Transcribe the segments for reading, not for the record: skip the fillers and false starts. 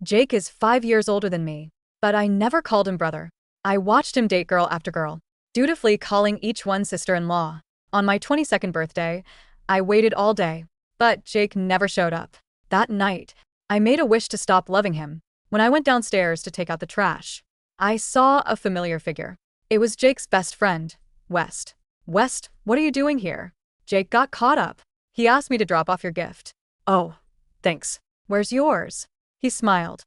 Jake is 5 years older than me, but I never called him brother. I watched him date girl after girl, dutifully calling each one sister-in-law. On my 22nd birthday, I waited all day, but Jake never showed up. That night, I made a wish to stop loving him. When I went downstairs to take out the trash, I saw a familiar figure. It was Jake's best friend, West. West, what are you doing here? Jake got caught up. He asked me to drop off your gift. Oh, thanks. Where's yours? He smiled.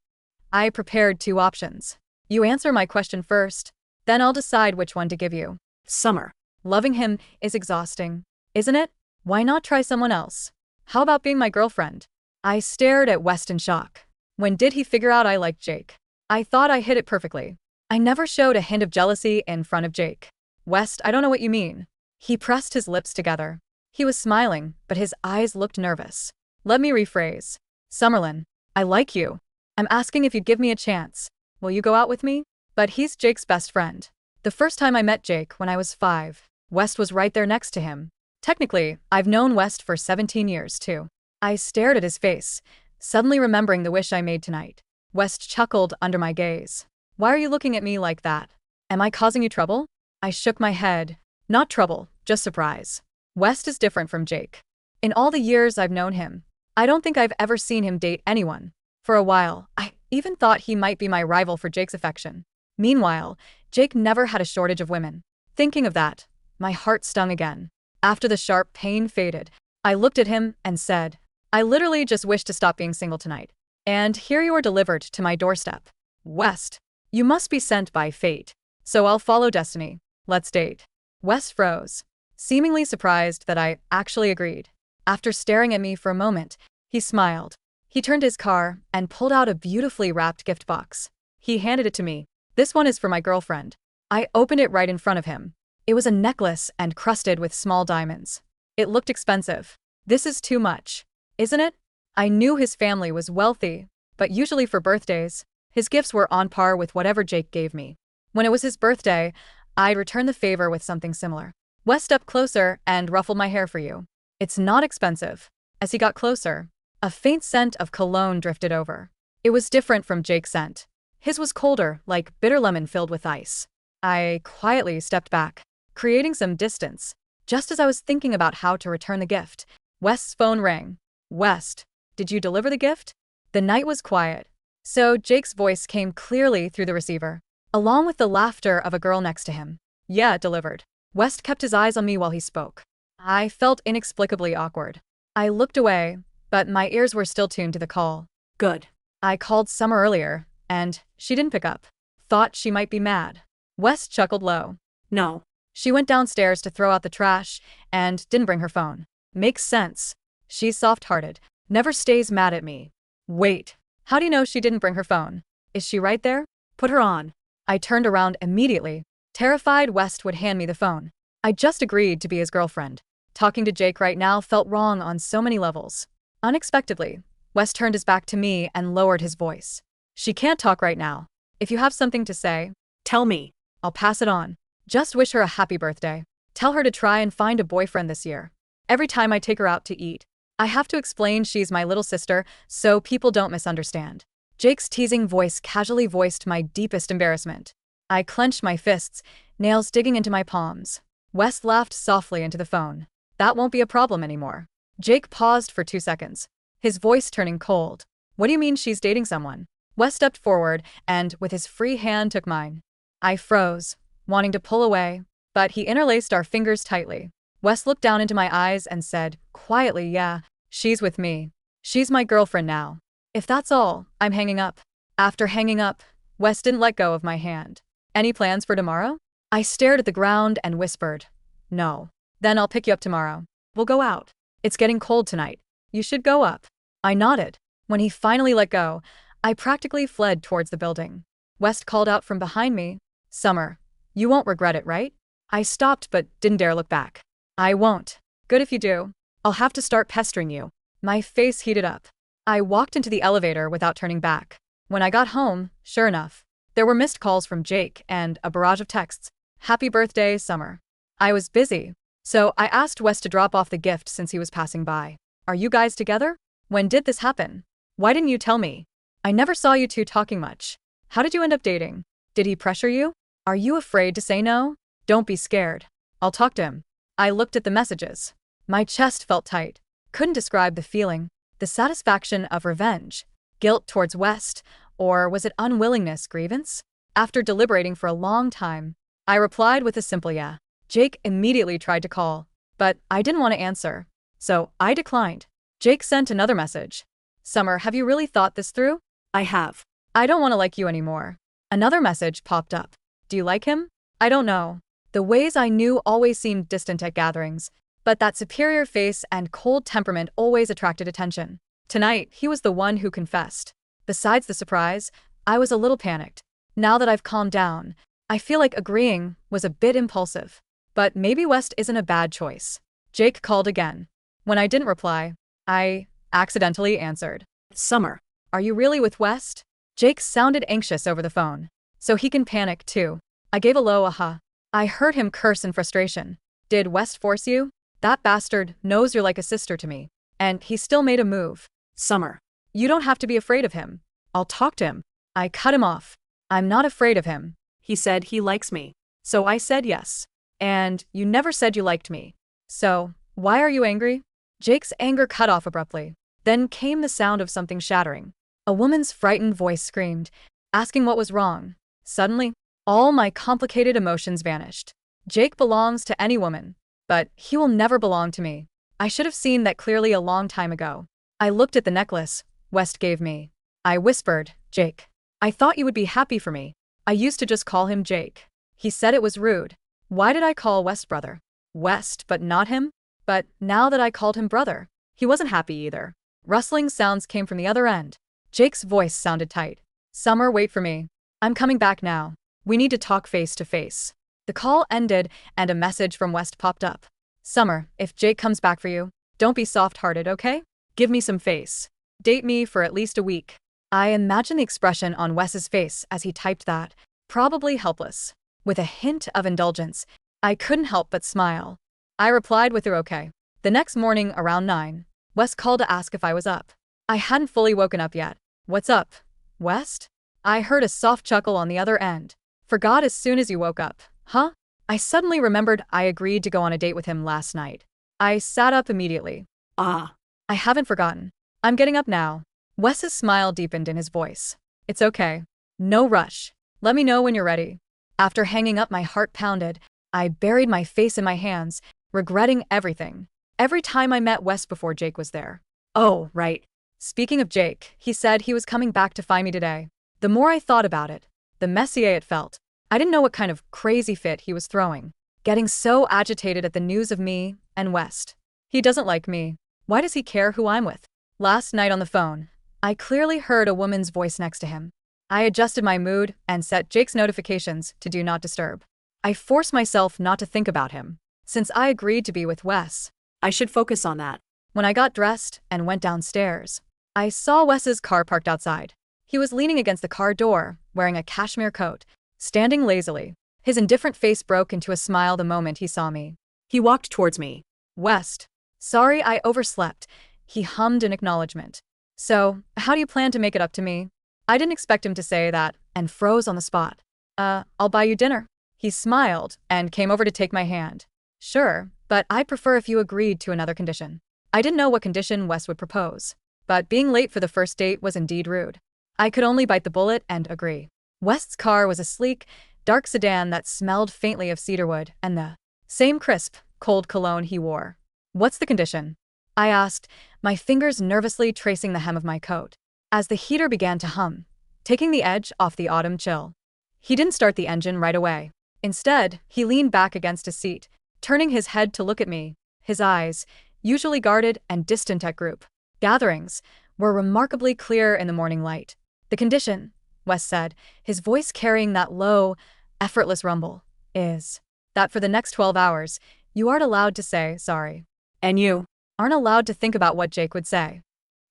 I prepared two options. You answer my question first, then I'll decide which one to give you. Summer. Loving him is exhausting, isn't it? Why not try someone else? How about being my girlfriend? I stared at West in shock. When did he figure out I liked Jake? I thought I hid it perfectly. I never showed a hint of jealousy in front of Jake. West, I don't know what you mean. He pressed his lips together. He was smiling, but his eyes looked nervous. Let me rephrase. Summerlin, I like you. I'm asking if you'd give me a chance. Will you go out with me? But he's Jake's best friend. The first time I met Jake when I was 5, West was right there next to him. Technically, I've known West for 17 years too. I stared at his face, suddenly remembering the wish I made tonight. West chuckled under my gaze. Why are you looking at me like that? Am I causing you trouble? I shook my head. Not trouble, just surprise. West is different from Jake. In all the years I've known him, I don't think I've ever seen him date anyone. For a while, I even thought he might be my rival for Jake's affection. Meanwhile, Jake never had a shortage of women. Thinking of that, my heart stung again. After the sharp pain faded, I looked at him and said, I literally just wish to stop being single tonight. And here you are delivered to my doorstep. West, you must be sent by fate. So I'll follow destiny. Let's date. West froze, seemingly surprised that I actually agreed. After staring at me for a moment, he smiled. He turned his car and pulled out a beautifully wrapped gift box. He handed it to me. This one is for my girlfriend. I opened it right in front of him. It was a necklace and crusted with small diamonds. It looked expensive. This is too much, isn't it? I knew his family was wealthy, but usually for birthdays, his gifts were on par with whatever Jake gave me. When it was his birthday, I'd return the favor with something similar. West stepped closer and ruffled my hair for you. It's not expensive. As he got closer, a faint scent of cologne drifted over. It was different from Jake's scent. His was colder, like bitter lemon filled with ice. I quietly stepped back, creating some distance. Just as I was thinking about how to return the gift, West's phone rang. West, did you deliver the gift? The night was quiet, so Jake's voice came clearly through the receiver, along with the laughter of a girl next to him. Yeah, delivered. West kept his eyes on me while he spoke. I felt inexplicably awkward. I looked away, but my ears were still tuned to the call. Good. I called Summer earlier, and she didn't pick up. Thought she might be mad. West chuckled low. No. She went downstairs to throw out the trash and didn't bring her phone. Makes sense. She's soft-hearted. Never stays mad at me. Wait. How do you know she didn't bring her phone? Is she right there? Put her on. I turned around immediately, terrified West would hand me the phone. I just agreed to be his girlfriend. Talking to Jake right now felt wrong on so many levels. Unexpectedly, West turned his back to me and lowered his voice. She can't talk right now. If you have something to say, tell me. I'll pass it on. Just wish her a happy birthday. Tell her to try and find a boyfriend this year. Every time I take her out to eat, I have to explain she's my little sister so people don't misunderstand. Jake's teasing voice casually voiced my deepest embarrassment. I clenched my fists, nails digging into my palms. West laughed softly into the phone. That won't be a problem anymore. Jake paused for 2 seconds, his voice turning cold. What do you mean she's dating someone? West stepped forward and, with his free hand, took mine. I froze, wanting to pull away, but he interlaced our fingers tightly. West looked down into my eyes and said, quietly, yeah, she's with me. She's my girlfriend now. If that's all, I'm hanging up. After hanging up, West didn't let go of my hand. Any plans for tomorrow? I stared at the ground and whispered, no. Then I'll pick you up tomorrow. We'll go out. It's getting cold tonight. You should go up. I nodded. When he finally let go, I practically fled towards the building. West called out from behind me, Summer, you won't regret it, right? I stopped but didn't dare look back. I won't. Good if you do. I'll have to start pestering you. My face heated up. I walked into the elevator without turning back. When I got home, sure enough, there were missed calls from Jake and a barrage of texts. Happy birthday, Summer. I was busy, so I asked Wes to drop off the gift since he was passing by. Are you guys together? When did this happen? Why didn't you tell me? I never saw you two talking much. How did you end up dating? Did he pressure you? Are you afraid to say no? Don't be scared. I'll talk to him. I looked at the messages. My chest felt tight. Couldn't describe the feeling. The satisfaction of revenge. Guilt towards West. Or was it unwillingness, grievance? After deliberating for a long time, I replied with a simple yeah. Jake immediately tried to call, but I didn't want to answer. So I declined. Jake sent another message. Summer, have you really thought this through? I have. I don't want to like you anymore. Another message popped up. Do you like him? I don't know. The ways I knew always seemed distant at gatherings, but that superior face and cold temperament always attracted attention. Tonight, he was the one who confessed. Besides the surprise, I was a little panicked. Now that I've calmed down, I feel like agreeing was a bit impulsive. But maybe West isn't a bad choice. Jake called again. When I didn't reply, I accidentally answered. Summer, are you really with West? Jake sounded anxious over the phone. So he can panic too. I gave a low aha. I heard him curse in frustration. Did West force you? That bastard knows you're like a sister to me. And he still made a move. Summer, you don't have to be afraid of him. I'll talk to him. I cut him off. I'm not afraid of him. He said he likes me. So I said yes. And you never said you liked me. So, why are you angry? Jake's anger cut off abruptly. Then came the sound of something shattering. A woman's frightened voice screamed, asking what was wrong. Suddenly, all my complicated emotions vanished. Jake belongs to any woman, but he will never belong to me. I should have seen that clearly a long time ago. I looked at the necklace West gave me. I whispered, Jake. I thought you would be happy for me. I used to just call him Jake. He said it was rude. Why did I call West brother? West, but not him? But now that I called him brother, he wasn't happy either. Rustling sounds came from the other end. Jake's voice sounded tight. Summer, wait for me. I'm coming back now. We need to talk face to face. The call ended and a message from West popped up. Summer, if Jake comes back for you, don't be soft-hearted, okay? Give me some face. Date me for at least a week. I imagine the expression on Wes's face as he typed that, probably helpless. With a hint of indulgence, I couldn't help but smile. I replied with a okay. The next morning around 9, Wes called to ask if I was up. I hadn't fully woken up yet. What's up, West? I heard a soft chuckle on the other end. Forgot as soon as you woke up, huh? I suddenly remembered I agreed to go on a date with him last night. I sat up immediately. I haven't forgotten. I'm getting up now. Wes's smile deepened in his voice. It's okay. No rush. Let me know when you're ready. After hanging up, my heart pounded. I buried my face in my hands, regretting everything. Every time I met Wes before Jake was there. Oh, right. Speaking of Jake, he said he was coming back to find me today. The more I thought about it, the messier it felt. I didn't know what kind of crazy fit he was throwing. Getting so agitated at the news of me and West. He doesn't like me. Why does he care who I'm with? Last night on the phone, I clearly heard a woman's voice next to him. I adjusted my mood and set Jake's notifications to do not disturb. I forced myself not to think about him. Since I agreed to be with Wes, I should focus on that. When I got dressed and went downstairs, I saw Wes's car parked outside. He was leaning against the car door, wearing a cashmere coat, standing lazily. His indifferent face broke into a smile the moment he saw me. He walked towards me. West. Sorry I overslept. He hummed in acknowledgement. So, how do you plan to make it up to me? I didn't expect him to say that, and froze on the spot. I'll buy you dinner. He smiled and came over to take my hand. Sure, but I'd prefer if you agreed to another condition. I didn't know what condition Wes would propose, but being late for the first date was indeed rude. I could only bite the bullet and agree. West's car was a sleek, dark sedan that smelled faintly of cedarwood and the same crisp, cold cologne he wore. What's the condition? I asked, my fingers nervously tracing the hem of my coat. As the heater began to hum, taking the edge off the autumn chill. He didn't start the engine right away. Instead, he leaned back against a seat, turning his head to look at me. His eyes, usually guarded and distant at group gatherings, were remarkably clear in the morning light. The condition, Wes said, his voice carrying that low, effortless rumble, is that for the next 12 hours, you aren't allowed to say sorry. And you aren't allowed to think about what Jake would say.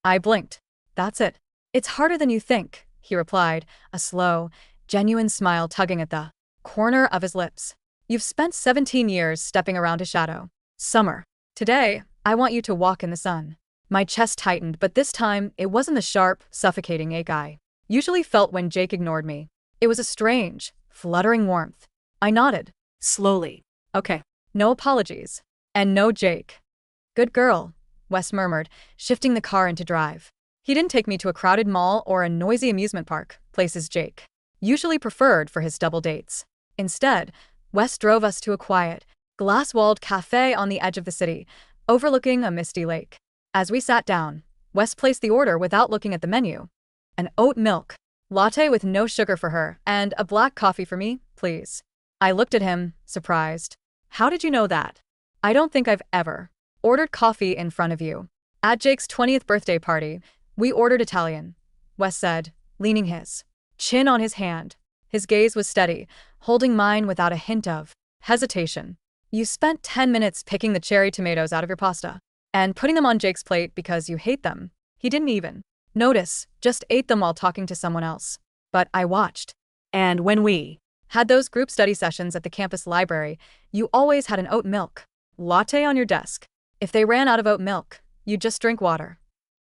I blinked. That's it. It's harder than you think, he replied, a slow, genuine smile tugging at the corner of his lips. You've spent 17 years stepping around a shadow. Summer. Today, I want you to walk in the sun. My chest tightened, but this time, it wasn't the sharp, suffocating ache I usually felt when Jake ignored me. It was a strange, fluttering warmth. I nodded. Slowly. Okay. No apologies. And no Jake. Good girl, Wes murmured, shifting the car into drive. He didn't take me to a crowded mall or a noisy amusement park, places Jake usually preferred for his double dates. Instead, Wes drove us to a quiet, glass-walled cafe on the edge of the city, overlooking a misty lake. As we sat down, Wes placed the order without looking at the menu. An oat milk latte with no sugar for her, and a black coffee for me, please. I looked at him, surprised. How did you know that? I don't think I've ever ordered coffee in front of you. At Jake's 20th birthday party, we ordered Italian, Wes said, leaning his chin on his hand. His gaze was steady, holding mine without a hint of hesitation. You spent 10 minutes picking the cherry tomatoes out of your pasta and putting them on Jake's plate because you hate them. He didn't even notice, just ate them while talking to someone else. But I watched. And when we had those group study sessions at the campus library, you always had an oat milk latte on your desk. If they ran out of oat milk, you'd just drink water.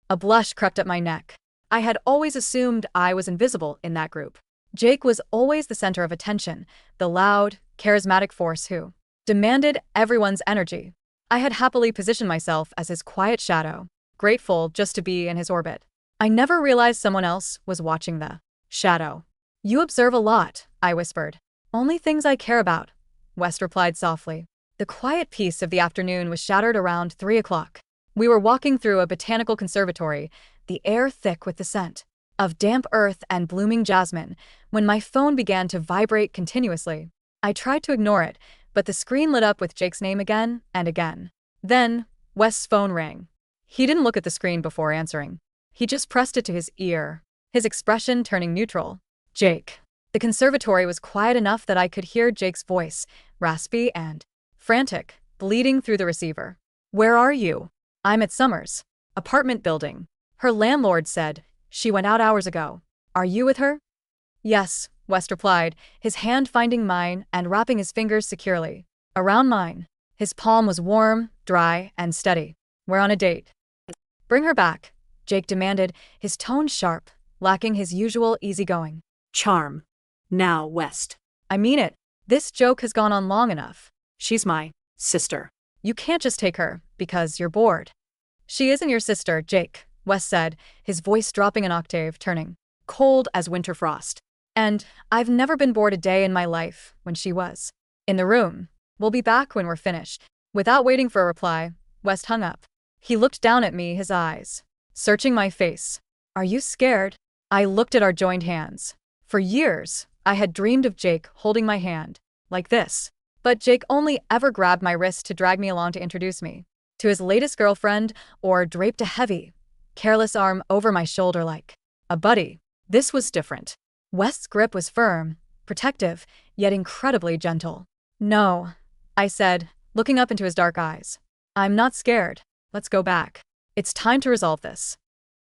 A blush crept up my neck. I had always assumed I was invisible in that group. Jake was always the center of attention, the loud, charismatic force who demanded everyone's energy. I had happily positioned myself as his quiet shadow, grateful just to be in his orbit. I never realized someone else was watching the shadow. You observe a lot, I whispered. Only things I care about, West replied softly. The quiet peace of the afternoon was shattered around 3 o'clock. We were walking through a botanical conservatory, the air thick with the scent of damp earth and blooming jasmine, when my phone began to vibrate continuously. I tried to ignore it, but the screen lit up with Jake's name again and again. Then, Wes's phone rang. He didn't look at the screen before answering. He just pressed it to his ear, his expression turning neutral. Jake. The conservatory was quiet enough that I could hear Jake's voice, raspy and frantic, bleeding through the receiver. Where are you? I'm at Summers' apartment building. Her landlord said she went out hours ago. Are you with her? Yes, West replied, his hand finding mine and wrapping his fingers securely around mine. His palm was warm, dry, and steady. We're on a date. Bring her back, Jake demanded, his tone sharp, lacking his usual easygoing charm. Now, West. I mean it. This joke has gone on long enough. She's my sister. You can't just take her because you're bored. She isn't your sister, Jake, Wes said, his voice dropping an octave, turning cold as winter frost. And I've never been bored a day in my life when she was in the room. We'll be back when we're finished. Without waiting for a reply, West hung up. He looked down at me, his eyes searching my face. Are you scared? I looked at our joined hands. For years, I had dreamed of Jake holding my hand, like this. But Jake only ever grabbed my wrist to drag me along to introduce me to his latest girlfriend, or draped a heavy, careless arm over my shoulder like a buddy. This was different. West's grip was firm, protective, yet incredibly gentle. No, I said, looking up into his dark eyes. I'm not scared. Let's go back. It's time to resolve this.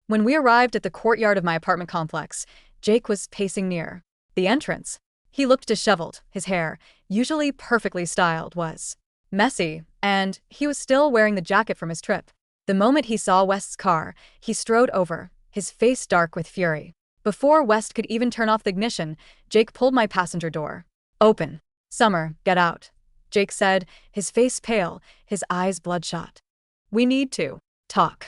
When we arrived at the courtyard of my apartment complex, Jake was pacing near the entrance. He looked disheveled, his hair, usually perfectly styled, was messy, and he was still wearing the jacket from his trip. The moment he saw West's car, he strode over, his face dark with fury. Before West could even turn off the ignition, Jake pulled my passenger door open. Summer, get out, Jake said, his face pale, his eyes bloodshot. We need to talk.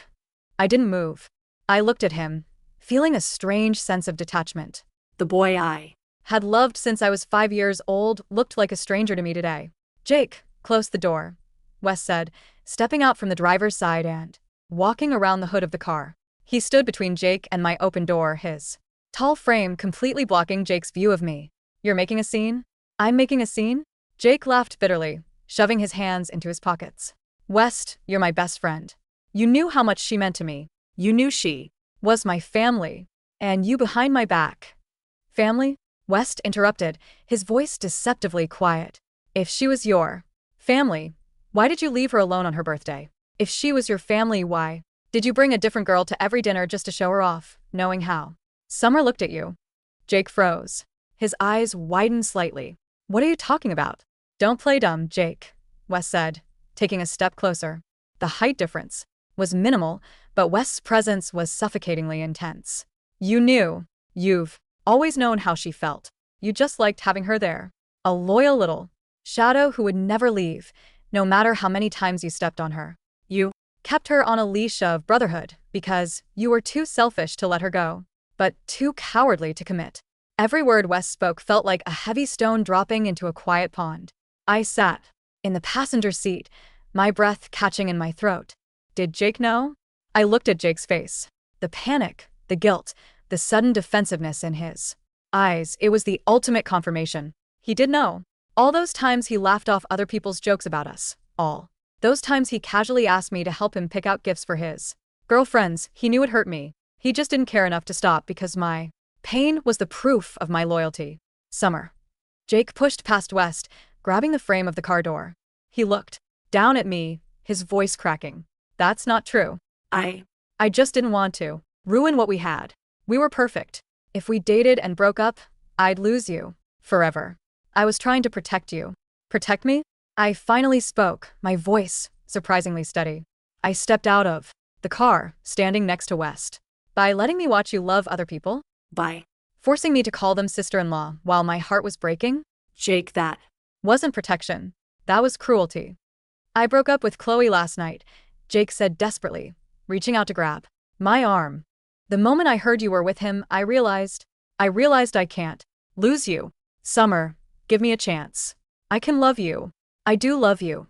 I didn't move. I looked at him, feeling a strange sense of detachment. The boy I had loved since I was 5 years old looked like a stranger to me today. Jake, close the door, Wes said, stepping out from the driver's side and walking around the hood of the car. He stood between Jake and my open door, his tall frame completely blocking Jake's view of me. You're making a scene? I'm making a scene? Jake laughed bitterly, shoving his hands into his pockets. West, you're my best friend. You knew how much she meant to me. You knew she was my family. And you behind my back. Family? West interrupted, his voice deceptively quiet. If she was your family, why did you leave her alone on her birthday? If she was your family, why did you bring a different girl to every dinner just to show her off, knowing how? Summer looked at you. Jake froze. His eyes widened slightly. What are you talking about? Don't play dumb, Jake, Wes said, taking a step closer. The height difference was minimal, but West's presence was suffocatingly intense. You knew You've always known how she felt. You just liked having her there. A loyal little shadow who would never leave, no matter how many times you stepped on her. You kept her on a leash of brotherhood because you were too selfish to let her go, but too cowardly to commit. Every word West spoke felt like a heavy stone dropping into a quiet pond. I sat in the passenger seat, my breath catching in my throat. Did Jake know? I looked at Jake's face. The panic, the guilt, the sudden defensiveness in his eyes. It was the ultimate confirmation. He did know. All those times he laughed off other people's jokes about us. All those times he casually asked me to help him pick out gifts for his girlfriends. He knew it hurt me. He just didn't care enough to stop because my pain was the proof of my loyalty. Summer. Jake pushed past West, grabbing the frame of the car door. He looked down at me, his voice cracking. That's not true. I just didn't want to ruin what we had. We were perfect. If we dated and broke up, I'd lose you. Forever. I was trying to protect you. Protect me? I finally spoke, my voice surprisingly steady. I stepped out of the car, standing next to West. By letting me watch you love other people? By Forcing me to call them sister-in-law while my heart was breaking? Jake, that Wasn't protection. That was cruelty. I broke up with Chloe last night, Jake said desperately, reaching out to grab my arm. The moment I heard you were with him, I realized I can't lose you. Summer, give me a chance. I can love you. I do love you.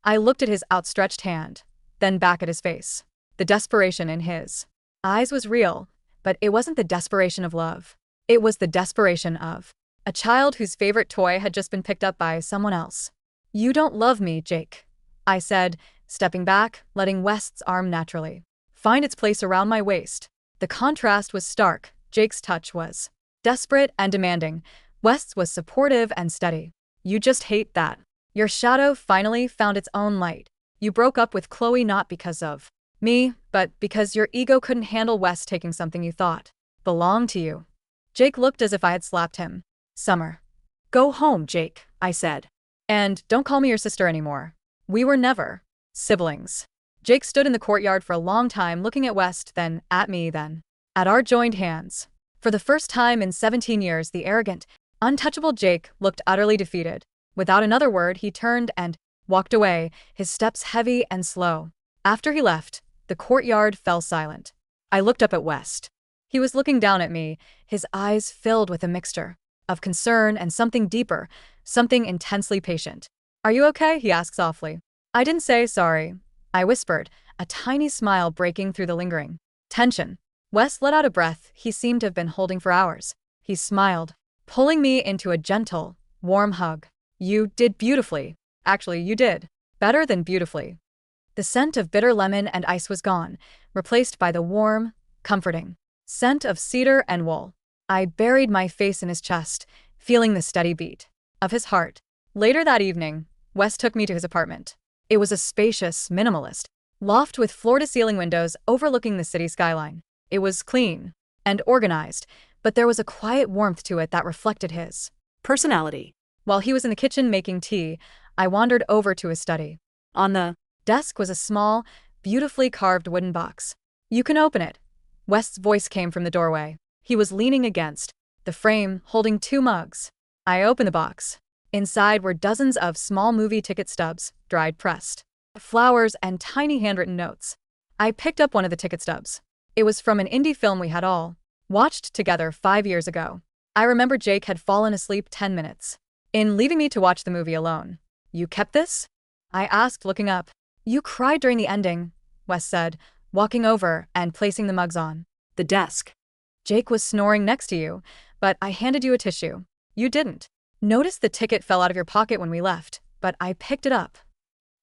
I looked at his outstretched hand, then back at his face. The desperation in his eyes was real, but it wasn't the desperation of love. It was the desperation of a child whose favorite toy had just been picked up by someone else. You don't love me, Jake, I said, stepping back, letting West's arm naturally find its place around my waist. The contrast was stark. Jake's touch was desperate and demanding. West's was supportive and steady. You just hate that. Your shadow finally found its own light. You broke up with Chloe not because of me, but because your ego couldn't handle West taking something you thought belonged to you. Jake looked as if I had slapped him. Summer. Go home, Jake, I said. And don't call me your sister anymore. We were never siblings. Jake stood in the courtyard for a long time, looking at West, then at me, then at our joined hands. For the first time in 17 years, the arrogant, untouchable Jake looked utterly defeated. Without another word, he turned and walked away, his steps heavy and slow. After he left, the courtyard fell silent. I looked up at West. He was looking down at me, his eyes filled with a mixture of concern and something deeper, something intensely patient. Are you okay? He asked softly. I didn't say sorry, I whispered, a tiny smile breaking through the lingering tension. West let out a breath he seemed to have been holding for hours. He smiled, pulling me into a gentle, warm hug. You did beautifully. Actually, you did better than beautifully. The scent of bitter lemon and ice was gone, replaced by the warm, comforting scent of cedar and wool. I buried my face in his chest, feeling the steady beat of his heart. Later that evening, West took me to his apartment. It was a spacious, minimalist loft with floor-to-ceiling windows overlooking the city skyline. It was clean and organized, but there was a quiet warmth to it that reflected his personality. While he was in the kitchen making tea, I wandered over to his study. On the desk was a small, beautifully carved wooden box. You can open it. West's voice came from the doorway. He was leaning against the frame, holding 2 mugs. I opened the box. Inside were dozens of small movie ticket stubs, dried pressed flowers, and tiny handwritten notes. I picked up one of the ticket stubs. It was from an indie film we had all watched together 5 years ago. I remember Jake had fallen asleep 10 minutes in leaving me to watch the movie alone. You kept this? I asked, looking up. You cried during the ending, Wes said, walking over and placing the mugs on the desk. Jake was snoring next to you, but I handed you a tissue. You didn't notice the ticket fell out of your pocket when we left, but I picked it up.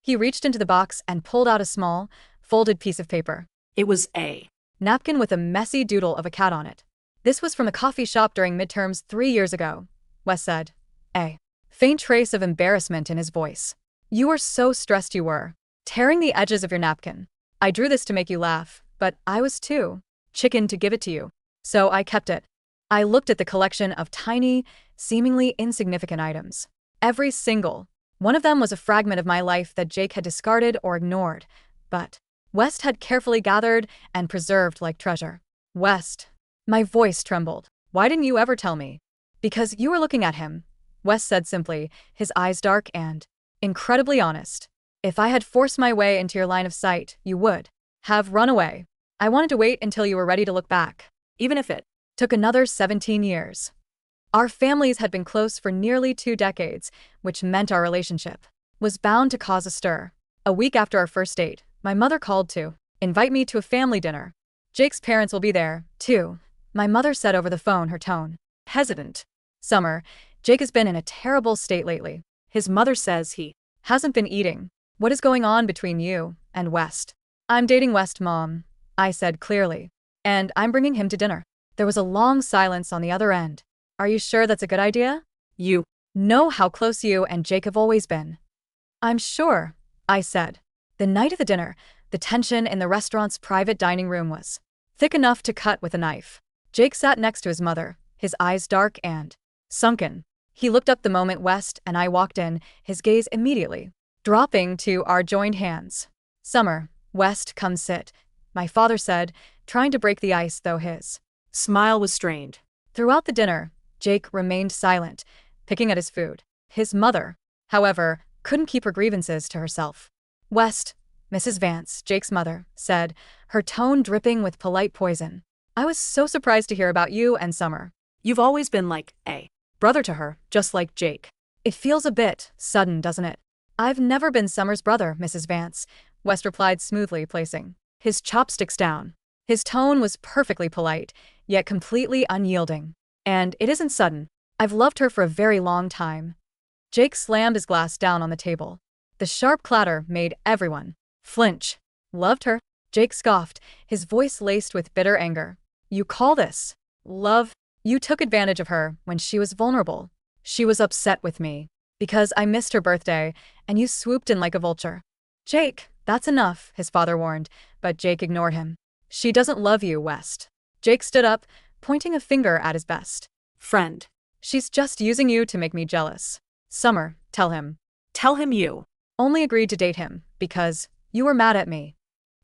He reached into the box and pulled out a small, folded piece of paper. It was a napkin with a messy doodle of a cat on it. This was from a coffee shop during midterms 3 years ago, Wes said. A faint trace of embarrassment in his voice. You were so stressed you were tearing the edges of your napkin. I drew this to make you laugh, but I was too chicken to give it to you. So I kept it. I looked at the collection of tiny, seemingly insignificant items. Every single one of them was a fragment of my life that Jake had discarded or ignored, but West had carefully gathered and preserved like treasure. West. My voice trembled. Why didn't you ever tell me? Because you were looking at him, Wes said simply, his eyes dark and incredibly honest. If I had forced my way into your line of sight, you would have run away. I wanted to wait until you were ready to look back, even if it took another 17 years. Our families had been close for nearly 2 decades, which meant our relationship was bound to cause a stir. A week after our first date, my mother called to invite me to a family dinner. Jake's parents will be there, too, my mother said over the phone, her tone hesitant. Summer, Jake has been in a terrible state lately. His mother says he hasn't been eating. What is going on between you and West? I'm dating West, Mom, I said clearly. And I'm bringing him to dinner. There was a long silence on the other end. Are you sure that's a good idea? You know how close you and Jake have always been. I'm sure, I said. The night of the dinner, the tension in the restaurant's private dining room was thick enough to cut with a knife. Jake sat next to his mother, his eyes dark and sunken. He looked up the moment West and I walked in, his gaze immediately dropping to our joined hands. Summer, West, come sit, my father said, trying to break the ice though his smile was strained. Throughout the dinner, Jake remained silent, picking at his food. His mother, however, couldn't keep her grievances to herself. West, Mrs. Vance, Jake's mother, said, her tone dripping with polite poison. I was so surprised to hear about you and Summer. You've always been like a brother to her, just like Jake. It feels a bit sudden, doesn't it? I've never been Summer's brother, Mrs. Vance, West replied smoothly, placing his chopsticks down. His tone was perfectly polite, yet completely unyielding. And it isn't sudden. I've loved her for a very long time. Jake slammed his glass down on the table. The sharp clatter made everyone flinch. Loved her? Jake scoffed, his voice laced with bitter anger. You call this love? You took advantage of her when she was vulnerable. She was upset with me because I missed her birthday, and you swooped in like a vulture. Jake, that's enough, his father warned, but Jake ignored him. She doesn't love you, West. Jake stood up, pointing a finger at his best friend. She's just using you to make me jealous. Summer, tell him. Tell him you only agreed to date him because you were mad at me.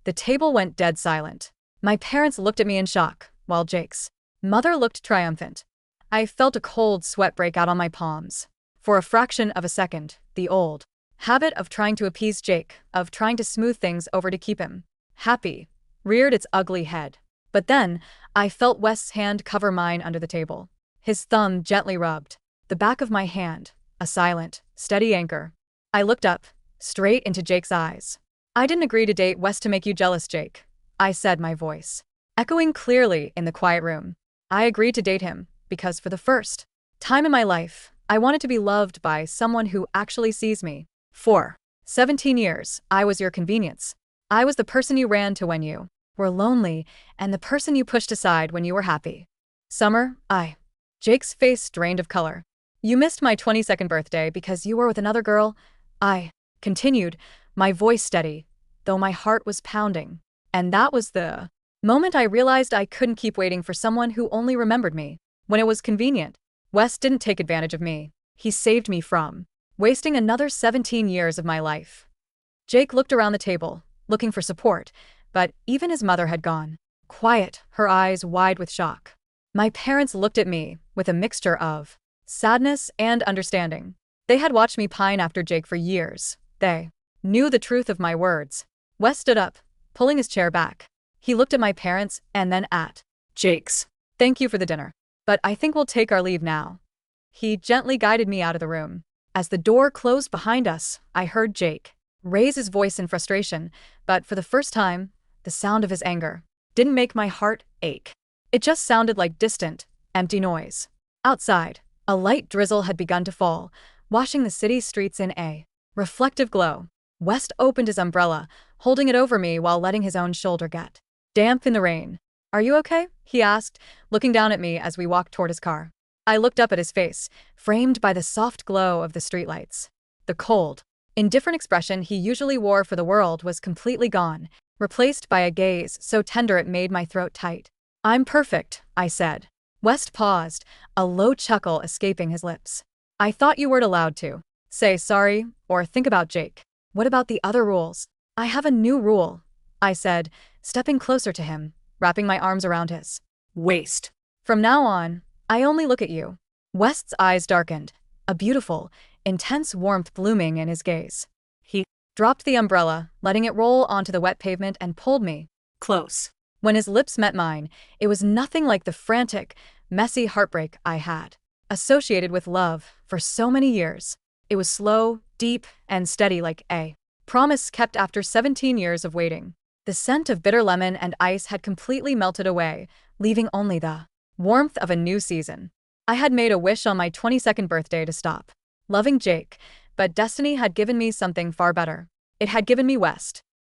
The table went dead silent. My parents looked at me in shock, while Jake's mother looked triumphant. I felt a cold sweat break out on my palms. For a fraction of a second, the old habit of trying to appease Jake, of trying to smooth things over to keep him happy, reared its ugly head. But then, I felt Wes's hand cover mine under the table. His thumb gently rubbed the back of my hand, a silent, steady anchor. I looked up, straight into Jake's eyes. I didn't agree to date Wes to make you jealous, Jake, I said, my voice echoing clearly in the quiet room. I agreed to date him because for the first time in my life, I wanted to be loved by someone who actually sees me. For 17 years, I was your convenience. I was the person you ran to when you were lonely and the person you pushed aside when you were happy. Summer, Jake's face drained of color. You missed my 22nd birthday because you were with another girl. I continued, my voice steady, though my heart was pounding. And that was the moment I realized I couldn't keep waiting for someone who only remembered me when it was convenient. Wes didn't take advantage of me. He saved me from wasting another 17 years of my life. Jake looked around the table, looking for support, but even his mother had gone quiet, her eyes wide with shock. My parents looked at me with a mixture of sadness and understanding. They had watched me pine after Jake for years. They knew the truth of my words. Wes stood up, pulling his chair back. He looked at my parents and then at Jake's. Thank you for the dinner, but I think we'll take our leave now. He gently guided me out of the room. As the door closed behind us, I heard Jake raise his voice in frustration, but for the first time, the sound of his anger didn't make my heart ache. It just sounded like distant, empty noise. Outside, a light drizzle had begun to fall, washing the city's streets in a reflective glow. West opened his umbrella, holding it over me while letting his own shoulder get damp in the rain. Are you okay? He asked, looking down at me as we walked toward his car. I looked up at his face, framed by the soft glow of the streetlights. The cold, indifferent expression he usually wore for the world was completely gone, replaced by a gaze so tender it made my throat tight. I'm perfect, I said. West paused, a low chuckle escaping his lips. I thought you weren't allowed to say sorry or think about Jake. What about the other rules? I have a new rule, I said, stepping closer to him, wrapping my arms around his waist. From now on, I only look at you. West's eyes darkened, a beautiful, intense warmth blooming in his gaze. He Dropped the umbrella, letting it roll onto the wet pavement and pulled me. close. When his lips met mine, it was nothing like the frantic, messy heartbreak I had associated with love for so many years. It was slow, deep, and steady like a promise kept after 17 years of waiting. The scent of bitter lemon and ice had completely melted away, leaving only the warmth of a new season. I had made a wish on my 22nd birthday to stop loving Jake, but destiny had given me something far better. It had given me West.